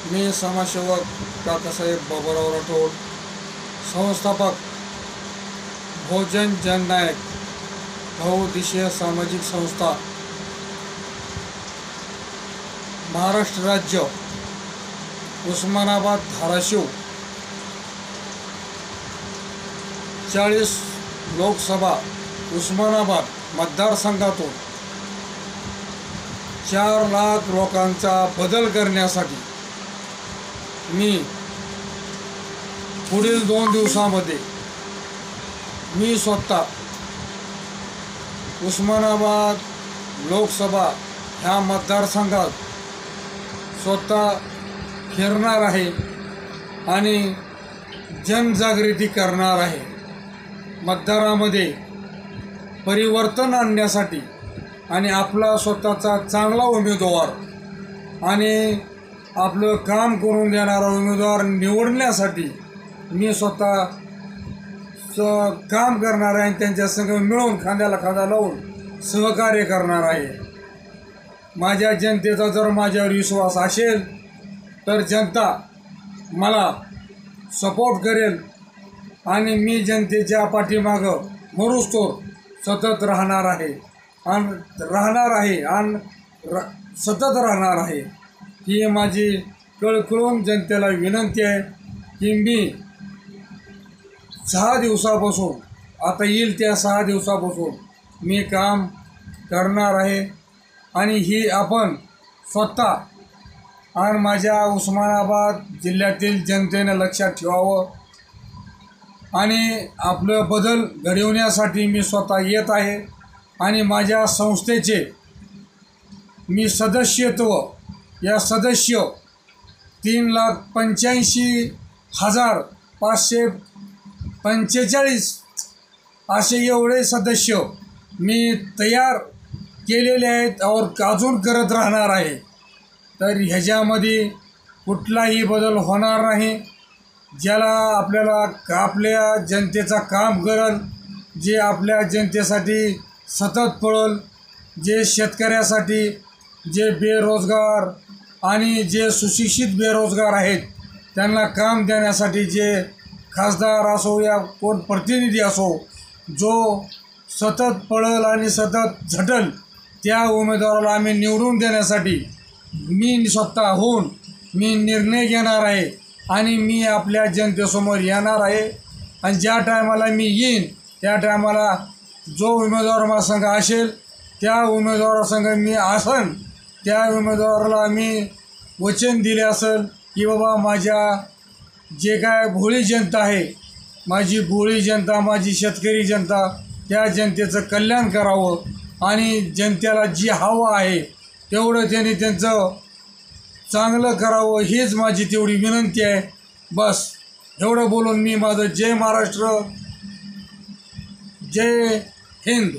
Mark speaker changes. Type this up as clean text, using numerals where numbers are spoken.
Speaker 1: मी समाजसेवक काकासाहेब बाबूराव राठोड, संस्थापक बहुजन जननायक बहुउद्देशीय सामाजिक संस्था, महाराष्ट्र राज्य, उस्मानाबाद, धाराशिव, 40 लोकसभा उस्मानाबाद मतदारसंघातून 4 लाख लोकांचा बदल करण्यासाठी मी पुढील 2 दिवसांमध्ये मी स्वतः उस्मानाबाद लोकसभा ह्या मतदारसंघात स्वतः फिरणार आहे आणि जनजागृती करणार आहे। मतदारामध्ये परिवर्तन आणण्यासाठी आणि आपला स्वतःचा चांगला उमेदवार आणि आपलं काम करून देणारा उमेदवार निवडण्यासाठी मी स्वतः काम करणार आहे। त्यांच्या संग मिळून खांद्याला खांदा लावून सहकार्य करणार आहे। माझ्या जनतेचा जर माझ्यावर विश्वास असेल तर जनता मला सपोर्ट करेल आणि मी जनतेच्या पाठीमागं मरुस्तोर सतत राहणार आहे आणि सतत राहणार आहे। ही माझी कळकळून जनतेला विनंती आहे की मी 6 दिवसापासून आता येईल त्या 6 दिवसापासून मी काम करणार आहे आणि ही आपण स्वतः आणि माझ्या उस्मानाबाद जिल्ह्यातील जनतेने लक्षात ठेवावं आणि आपलं बदल घडवण्यासाठी मी स्वतः येत आहे आणि माझ्या संस्थेचे मी सदस्यत्व या सदस्य 3,85,545 असे एवढे सदस्य मी तयार केलेले आहेत और अजून करत राहणार आहे। तर ह्याच्यामध्ये कुठलाही बदल होणार नाही। ज्याला आपल्या जनतेचा काम करल, जे आपल्या जनतेसाठी सतत पळल, जे शेतकऱ्यासाठी, जे बेरोजगार आणि जे सुशिक्षित बेरोजगार आहेत त्यांना काम देण्यासाठी जे खासदार असो या कोण प्रतिनिधी असो जो सतत पळल आणि सतत झटल त्या उमेदवाराला आम्ही निवडून देण्यासाठी मी स्वतःहून मी निर्णय घेणार आहे आणि मी आपल्या जनतेसमोर येणार आहे। आणि ज्या टायमाला मी येईन त्या टायमाला जो उमेदवार माझ्यासंग असेल त्या उमेदवारासंग मी असन त्या उमेदवाराला मी वचन दिले असेल की बाबा माझ्या जे काय भोळी जनता आहे, माझी भोळी जनता, माझी शेतकरी जनता, त्या जनतेचं कल्याण करावं आणि जनतेला जी हवं आहे तेवढं त्यांनी त्यांचं चांगलं करावं हीच माझी तेवढी विनंती आहे। बस एवढं बोलून मी माझं जय महाराष्ट्र, जय हिंद।